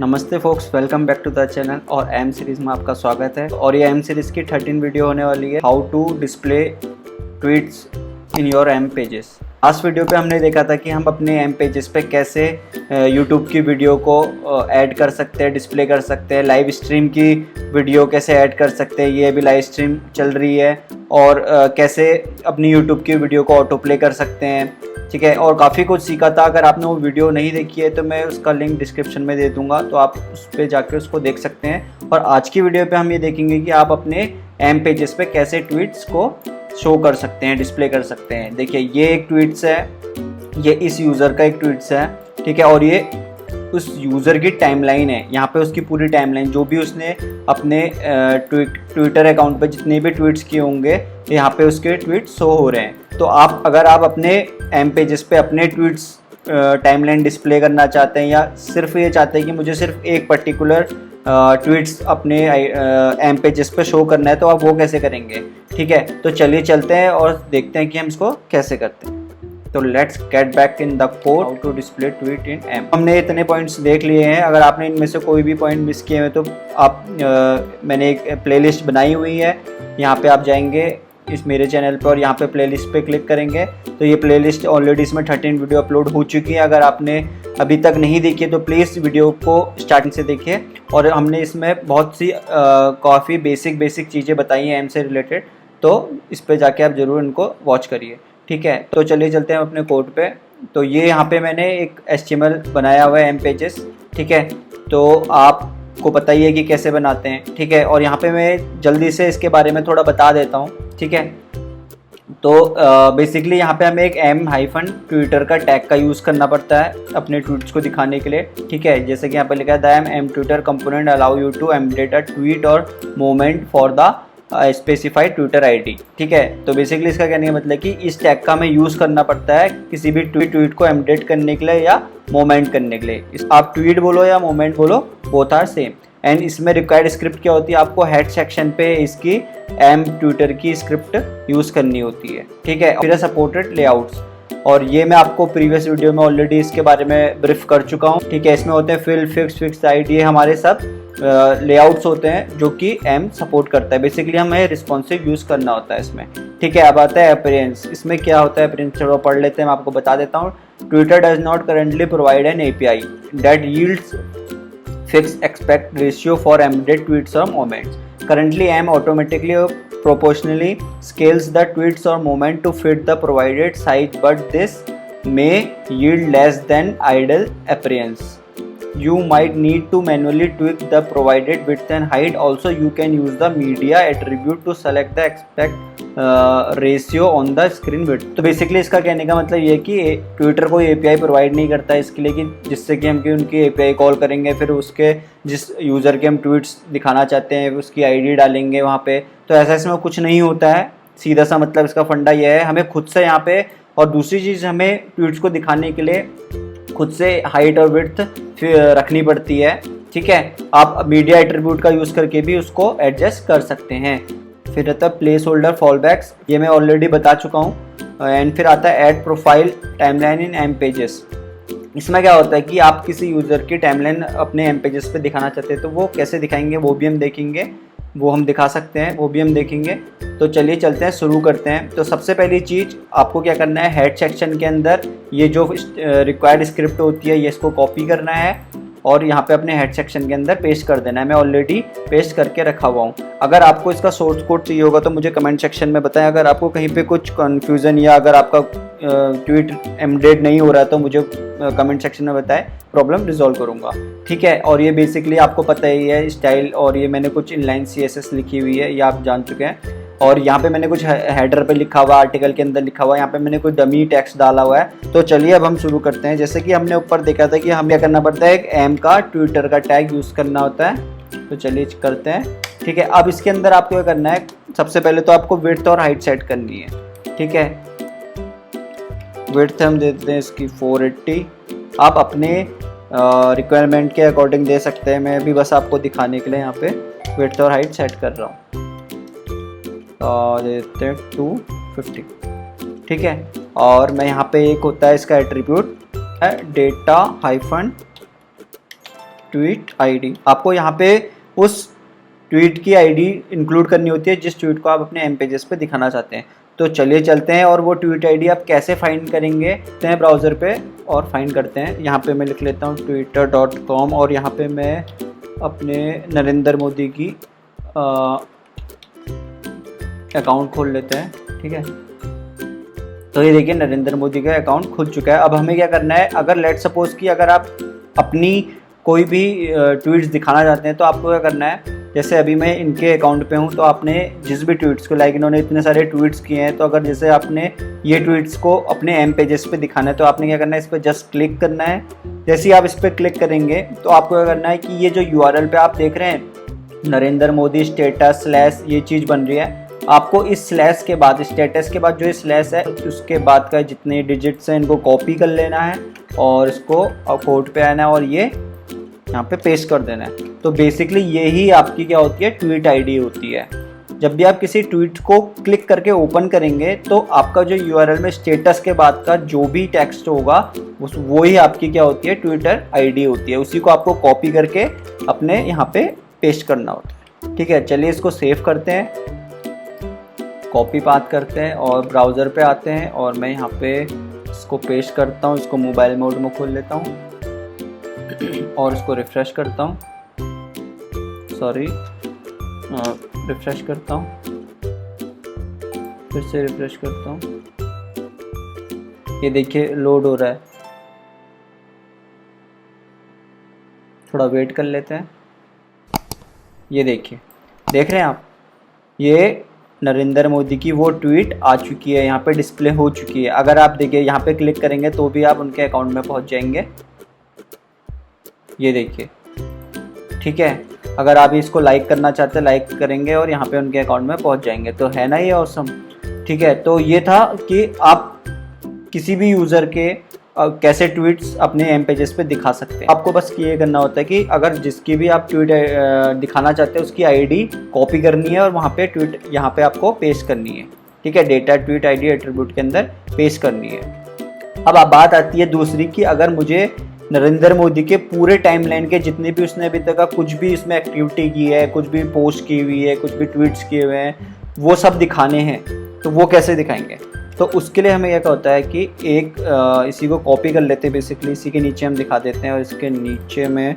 नमस्ते folks, welcome back to the channel और M series में आपका स्वागत है। और ये एम सीरीज की 13 वीडियो होने वाली है, how to display tweets in your M pages. Last video पे हमने देखा था कि हम अपने एम पेजेस पे कैसे यूट्यूब की वीडियो को ऐड कर सकते हैं, डिस्प्ले कर सकते हैं, लाइव स्ट्रीम की वीडियो कैसे ऐड कर सकते हैं, ये अभी लाइव स्ट्रीम चल रही है, और कैसे अपनी यूट्यूब की वीडियो को ऑटो प्ले कर सकते हैं, ठीक है। और काफ़ी कुछ सीखा था। अगर आपने वो वीडियो नहीं देखी है तो मैं उसका लिंक डिस्क्रिप्शन में दे दूंगा, तो आप उस पर जाके उसको देख सकते हैं। और आज की वीडियो पे हम ये देखेंगे कि आप अपने एम पेजेस पे कैसे ट्वीट्स को शो कर सकते हैं, डिस्प्ले कर सकते हैं। देखिए, ये एक ट्वीट्स है, ये इस यूज़र का एक ट्वीट्स है, ठीक है। और ये उस यूज़र की टाइमलाइन है, यहाँ पे उसकी पूरी टाइमलाइन, जो भी उसने अपने ट्विटर अकाउंट पे जितने भी ट्वीट्स किए होंगे, यहाँ पे उसके ट्वीट्स शो हो रहे हैं। तो अगर आप अपने एम पेजेस पे अपने ट्वीट्स टाइमलाइन डिस्प्ले करना चाहते हैं, या सिर्फ ये चाहते हैं कि मुझे सिर्फ एक पर्टिकुलर ट्वीट्स अपने एम पेजेस पे शो करना है, तो आप वो कैसे करेंगे, ठीक है। तो चलिए चलते हैं और देखते हैं कि हम इसको कैसे करते हैं। तो let's get back in the code, how to display tweet in M. हमने इतने पॉइंट्स देख लिए हैं। अगर आपने इनमें से कोई भी पॉइंट मिस किए हैं तो मैंने एक प्लेलिस्ट बनाई हुई है, यहाँ पे आप जाएंगे इस मेरे चैनल पर और यहाँ पे प्लेलिस्ट पे क्लिक करेंगे तो ये प्लेलिस्ट ऑलरेडी इसमें 13 वीडियो अपलोड हो चुकी है। अगर आपने अभी तक नहीं देखी तो प्लीज़ वीडियो को स्टार्टिंग से देखिए। और हमने इसमें बहुत सी काफ़ी बेसिक चीज़ें बताई हैं एम से रिलेटेड, तो इस पर जाके आप ज़रूर इनको वॉच करिए, ठीक है। तो चलिए चलते हैं अपने कोड पे। तो ये यहाँ पे मैंने एक HTML बनाया हुआ है एम पेजेस, ठीक है। तो आपको पता ही है कि कैसे बनाते हैं, ठीक है। और यहाँ पे मैं जल्दी से इसके बारे में थोड़ा बता देता हूँ, ठीक है। तो बेसिकली यहाँ पे हमें एक m-ट्विटर का टैग का यूज़ करना पड़ता है अपने ट्वीट्स को दिखाने के लिए, ठीक है। जैसे कि यहाँ पे लिखा है the m Twitter component allow you to embed a tweet और moment for the specified Twitter ID, ठीक है। तो बेसिकली इसका कहने का मतलब कि इस टैग का हमें यूज़ करना पड़ता है किसी भी ट्वीट को एम्बेड करने के लिए या मोमेंट करने के लिए। आप ट्वीट बोलो या मोमेंट बोलो, बोथ आर सेम। एंड इसमें रिक्वायर्ड स्क्रिप्ट क्या होती है, आपको हेड सेक्शन पे इसकी एम ट्विटर की स्क्रिप्ट यूज़ करनी होती है, ठीक है। फिर सपोर्टेड लेआउट्स, और ये मैं आपको प्रीवियस वीडियो में ऑलरेडी इसके बारे में ब्रीफ कर चुका हूँ, ठीक है। इसमें होते हैं फिल, फिक्स साइड, ये हमारे सब लेआउट्स होते हैं जो कि एम सपोर्ट करता है। बेसिकली हमें रिस्पॉन्सिव यूज़ करना होता है इसमें, ठीक है। अब आता है अपीयरेंस। इसमें क्या होता है अपीयरेंस, चलो पढ़ लेते हैं, मैं आपको बता देता हूँ। Twitter does not currently provide an API that yields fixed aspect ratio for embedded tweets or moments. Currently, M automatically proportionally scales the tweets or moment to fit the provided size, but this may yield less than ideal appearance. You might need to manually tweak the provided width and height. Also, you can use the media attribute to select the aspect ratio on the screen width. तो basically इसका कहने का मतलब ये है कि Twitter कोई API provide नहीं करता है इसके लिए कि जिससे कि हम उनकी API कॉल करेंगे, फिर उसके जिस यूज़र के हम ट्वीट्स दिखाना चाहते हैं उसकी ID डालेंगे वहाँ पे। तो ऐसा इसमें कुछ नहीं होता है, सीधा सा मतलब इसका फंडा ये है, हमें खुद से यहाँ पे। और दूसरी चीज़, हमें ट्वीट्स को दिखाने के लिए खुद से हाइट और विड्थ रखनी पड़ती है, ठीक है। आप मीडिया एट्रीब्यूट का यूज़ करके भी उसको एडजस्ट कर सकते हैं। फिर आता है प्लेस होल्डर फॉलबैक्स, ये मैं ऑलरेडी बता चुका हूँ। एंड फिर आता है add profile timeline in M pages. इसमें क्या होता है कि आप किसी यूज़र की टाइमलाइन अपने एम पेजेस पे दिखाना चाहते हैं, तो वो कैसे दिखाएंगे वो भी हम देखेंगे, वो हम दिखा सकते हैं, वो भी हम देखेंगे। तो चलिए चलते हैं, शुरू करते हैं। तो सबसे पहली चीज़ आपको क्या करना है, हेड सेक्शन के अंदर ये जो रिक्वायर्ड स्क्रिप्ट होती है ये इसको कॉपी करना है और यहाँ पे अपने हेड सेक्शन के अंदर पेस्ट कर देना है। मैं ऑलरेडी पेस्ट करके रखा हुआ हूँ। अगर आपको इसका सोर्स कोड चाहिए होगा तो मुझे कमेंट सेक्शन में बताएं। अगर आपको कहीं पे कुछ कन्फ्यूज़न या अगर आपका ट्वीट एम्बेड नहीं हो रहा है तो मुझे कमेंट सेक्शन में बताएं, प्रॉब्लम रिजॉल्व करूँगा, ठीक है। और ये बेसिकली आपको पता ही है स्टाइल, और ये मैंने कुछ इनलाइन CSS लिखी हुई है, ये आप जान चुके हैं। और यहाँ पे मैंने कुछ हेडर पे लिखा हुआ, आर्टिकल के अंदर लिखा हुआ है, यहाँ पे मैंने कुछ डमी टेक्स्ट डाला हुआ है। तो चलिए अब हम शुरू करते हैं। जैसे कि हमने ऊपर देखा था कि हमें क्या करना पड़ता है, एक एम का ट्विटर का टैग यूज़ करना होता है। तो चलिए करते हैं, ठीक है। अब इसके अंदर आपको क्या करना है, सबसे पहले तो आपको विड्थ और हाइट सेट करनी है, ठीक है। विड्थ हम दे देते हैं इसकी 480। आप अपने रिक्वायरमेंट के अकॉर्डिंग दे सकते हैं, मैं भी बस आपको दिखाने के लिए यहाँ पे विड्थ और हाइट सेट कर रहा हूँ। देते हैं 250, ठीक है। और मैं यहाँ पे एक होता है इसका attribute data hyphen tweet ID, आपको यहाँ पे उस ट्वीट की आईडी इंक्लूड करनी होती है जिस ट्वीट को आप अपने एम पेजेस पे दिखाना चाहते हैं। तो चलिए चलते हैं और वो ट्वीट आईडी आप कैसे फाइंड करेंगे तो ब्राउज़र पे और फाइंड करते हैं। यहाँ पे मैं लिख लेता हूँ twitter.com और यहाँ पे मैं अपने नरेंद्र मोदी की अकाउंट खोल लेते हैं। ठीक है, तो ये देखिए नरेंद्र मोदी का अकाउंट खुल चुका है। अब हमें क्या करना है, अगर लेट सपोज कि अगर आप अपनी कोई भी ट्वीट्स दिखाना चाहते हैं तो आपको क्या करना है, जैसे अभी मैं इनके अकाउंट पे हूँ तो आपने जिस भी ट्वीट्स को लाइक इन्होंने इतने सारे ट्वीट्स किए हैं, तो अगर जैसे आपने ये ट्वीट्स को अपने एम पेजेस पे दिखाना है तो आपने क्या करना है, इस पर जस्ट क्लिक करना है। जैसे ही आप इस पर क्लिक करेंगे तो आपको क्या करना है कि ये जो यूआरएल पे आप देख रहे हैं नरेंद्र मोदी स्टेटस स्लैश ये चीज़ बन रही है, आपको इस स्लैश के बाद स्टेटस के बाद जो स्लैश है उसके बाद का जितने डिजिट्स हैं इनको कॉपी कर लेना है और इसको कोड पे आना है और ये यहाँ पे पेस्ट कर देना है। तो बेसिकली यही आपकी क्या होती है, ट्वीट आईडी होती है। जब भी आप किसी ट्वीट को क्लिक करके ओपन करेंगे तो आपका जो यूआरएल में स्टेटस के बाद का जो भी टेक्स्ट होगा वो ही आपकी क्या होती है, ट्विटर आईडी होती है। उसी को आपको कॉपी करके अपने यहाँ पे पेस्ट करना होता है। ठीक है, चलिए इसको सेव करते हैं, कॉपी पाथ करते हैं और ब्राउज़र पे आते हैं और मैं यहाँ पे इसको पेस्ट करता हूँ। इसको मोबाइल मोड में खोल लेता हूँ और इसको रिफ़्रेश करता हूँ, रिफ़्रेश करता हूँ, फिर से रिफ़्रेश करता हूँ। ये देखिए लोड हो रहा है, थोड़ा वेट कर लेते हैं। ये देखिए, देख रहे हैं आप, ये नरेंद्र मोदी की वो ट्वीट आ चुकी है, यहाँ पे डिस्प्ले हो चुकी है। अगर आप देखिए यहाँ पे क्लिक करेंगे तो भी आप उनके अकाउंट में पहुँच जाएंगे। ये देखिए, ठीक है, अगर आप इसको लाइक करना चाहते हैं लाइक करेंगे और यहाँ पे उनके अकाउंट में पहुँच जाएंगे। तो है ना ये ऑसम। ठीक है, तो ये था कि आप किसी भी यूज़र के कैसे ट्वीट्स अपने एम पेजेस पे दिखा सकते हैं। आपको बस ये करना होता है कि अगर जिसकी भी आप ट्वीट दिखाना चाहते हैं उसकी आईडी कॉपी करनी है और वहाँ पे ट्वीट यहाँ पे आपको पेस्ट करनी है। ठीक है, डेटा ट्वीट आईडी एट्रीब्यूट के अंदर पेस्ट करनी है। अब बात आती है दूसरी कि अगर मुझे नरेंद्र मोदी के पूरे टाइमलाइन के जितने भी उसने अभी तक कुछ भी इसमें एक्टिविटी की है, कुछ भी पोस्ट की हुई है, कुछ भी ट्वीट्स किए हुए हैं, वो सब दिखाने हैं, तो वो कैसे दिखाएंगे। तो उसके लिए हमें क्या होता है कि एक इसी को कॉपी कर लेते हैं, बेसिकली इसी के नीचे हम दिखा देते हैं और इसके नीचे में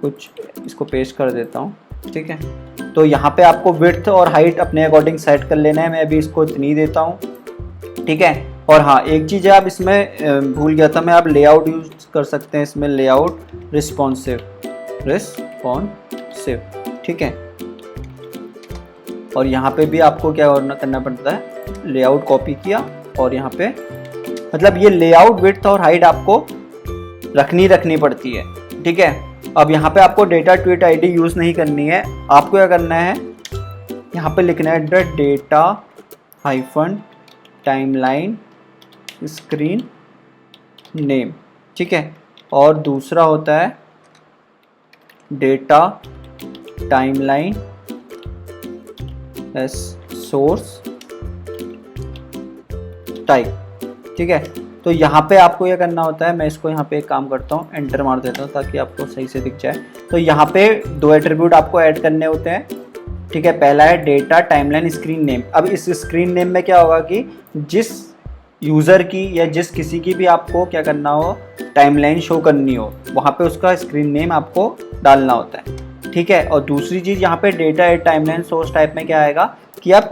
कुछ इसको पेस्ट कर देता हूँ। ठीक है, तो यहाँ पे आपको विड्थ और हाइट अपने अकॉर्डिंग सेट कर लेना है। मैं अभी इसको इतनी देता हूँ। ठीक है, और हाँ एक चीज़ आप इसमें भूल गया था मैं, आप लेआउट यूज कर सकते हैं इसमें, लेआउट रिस्पॉन्सिव। ठीक है, और यहाँ पे भी आपको क्या करना पड़ता है, लेआउट कॉपी किया और यहाँ पे मतलब ये लेआउट विड्थ और हाइट आपको रखनी पड़ती है। ठीक है, अब यहाँ पे आपको डेटा ट्वीट आईडी यूज़ नहीं करनी है। आपको क्या करना है, यहाँ पे लिखना है data hyphen timeline screen name. ठीक है, और दूसरा होता है data timeline S source type. ठीक है, तो यहाँ पे आपको ये करना होता है, मैं इसको यहाँ पे एक काम करता हूँ, एंटर मार देता हूँ ताकि आपको सही से दिख जाए। तो यहाँ पे दो एट्रीब्यूट आपको ऐड करने होते हैं। ठीक है, पहला है डेटा टाइमलाइन स्क्रीन नेम। अब इस स्क्रीन नेम में क्या होगा कि जिस यूज़र की या जिस किसी की भी आपको क्या करना हो, टाइमलाइन शो करनी हो, वहाँ पे उसका स्क्रीन नेम आपको डालना होता है। ठीक है, और दूसरी चीज़ यहाँ पे डेटा टाइमलाइन सोर्स टाइप में क्या आएगा कि आप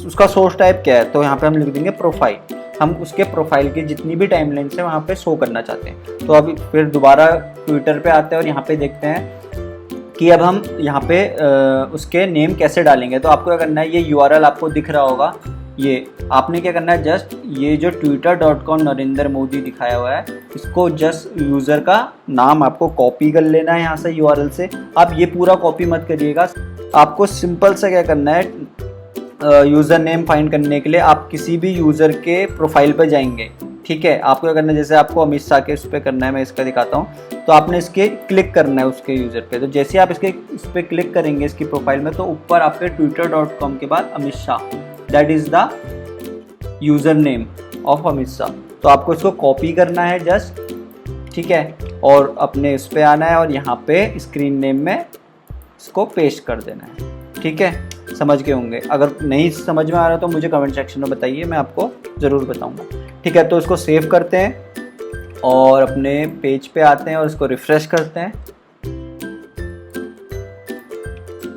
उसका सोर्स टाइप क्या है, तो यहाँ पे हम लिख देंगे प्रोफाइल। हम उसके प्रोफाइल की जितनी भी टाइमलाइन है वहाँ पे शो करना चाहते हैं। तो अभी फिर दोबारा ट्विटर पे आते हैं और यहाँ पे देखते हैं कि अब हम यहाँ पे उसके नेम कैसे डालेंगे। तो आपको क्या करना है, ये यूआरएल आपको दिख रहा होगा, ये आपने क्या करना है, जस्ट ये जो twitter.com नरेंद्र मोदी दिखाया हुआ है इसको जस्ट यूज़र का नाम आपको कॉपी कर लेना है यहाँ से यूआरएल से। आप ये पूरा कॉपी मत करिएगा, आपको सिंपल सा क्या करना है, यूज़र नेम फाइंड करने के लिए आप किसी भी यूज़र के प्रोफाइल पर जाएंगे। ठीक है, आपको क्या करना है, जैसे आपको अमित शाह के उस पर करना है, मैं इसका दिखाता हूँ। तो आपने इसके क्लिक करना है उसके यूज़र पे। तो जैसे आप इस पर क्लिक करेंगे इसकी प्रोफाइल में, तो ऊपर आपके twitter.com के बाद Amit Shah, that is the user name of Amit Shah. तो आपको इसको कॉपी करना है जस्ट। ठीक है, और अपने उस पर आना है और यहाँ पे स्क्रीन नेम में इसको पेस्ट कर देना है। ठीक है, समझ गए होंगे। अगर नहीं समझ में आ रहा तो मुझे कमेंट सेक्शन में बताइए, मैं आपको ज़रूर बताऊँगा। ठीक है, तो इसको सेव करते हैं और अपने पेज पे आते हैं और इसको रिफ़्रेश करते हैं।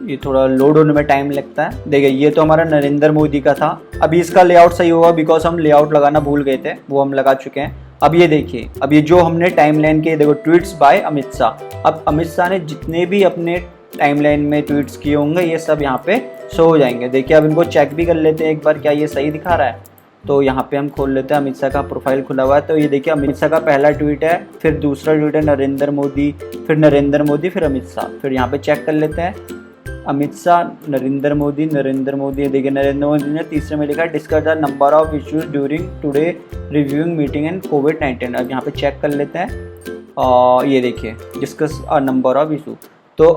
ये थोड़ा लोड होने में टाइम लगता है। देखिए ये तो हमारा नरेंद्र मोदी का था। अभी इसका लेआउट सही होगा बिकॉज हम लेआउट लगाना भूल गए थे, वो हम लगा चुके हैं। अब ये देखिए, अब ये जो हमने टाइमलाइन के देखो ट्वीट्स बाय अमित शाह, अब अमित शाह ने जितने भी अपने टाइमलाइन में ट्वीट्स किए होंगे ये सब यहाँ पे शो हो जाएंगे। देखिए अब इनको चेक भी कर लेते हैं एक बार, क्या ये सही दिखा रहा है। तो यहाँ पे हम खोल लेते हैं, अमित शाह का प्रोफाइल खुला हुआ है। तो ये देखिए अमित शाह का पहला ट्वीट है, फिर दूसरा ट्वीट है नरेंद्र मोदी, फिर नरेंद्र मोदी, फिर अमित शाह। फिर यहाँ पे चेक कर लेते हैं अमित शाह, नरेंद्र मोदी, देखिए नरेंद्र मोदी ने तीसरे में लिखा है discuss the number of issues during today reviewing meeting and COVID. अब यहाँ पे चेक कर लेते हैं और ये देखिए discuss a number of issue. तो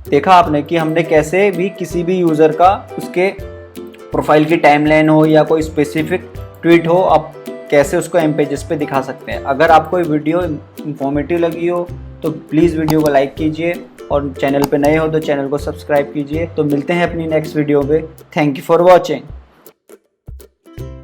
देखा आपने कि हमने कैसे भी किसी भी यूज़र का उसके प्रोफाइल की टाइमलाइन हो या कोई स्पेसिफिक ट्वीट हो, आप कैसे उसको एम पेजेस पे दिखा सकते हैं। अगर आपको ये वीडियो इंफॉर्मेटिव लगी हो तो प्लीज़ वीडियो को लाइक कीजिए और चैनल पे नए हो तो चैनल को सब्सक्राइब कीजिए। तो मिलते हैं अपनी नेक्स्ट वीडियो पे। Thank you for watching.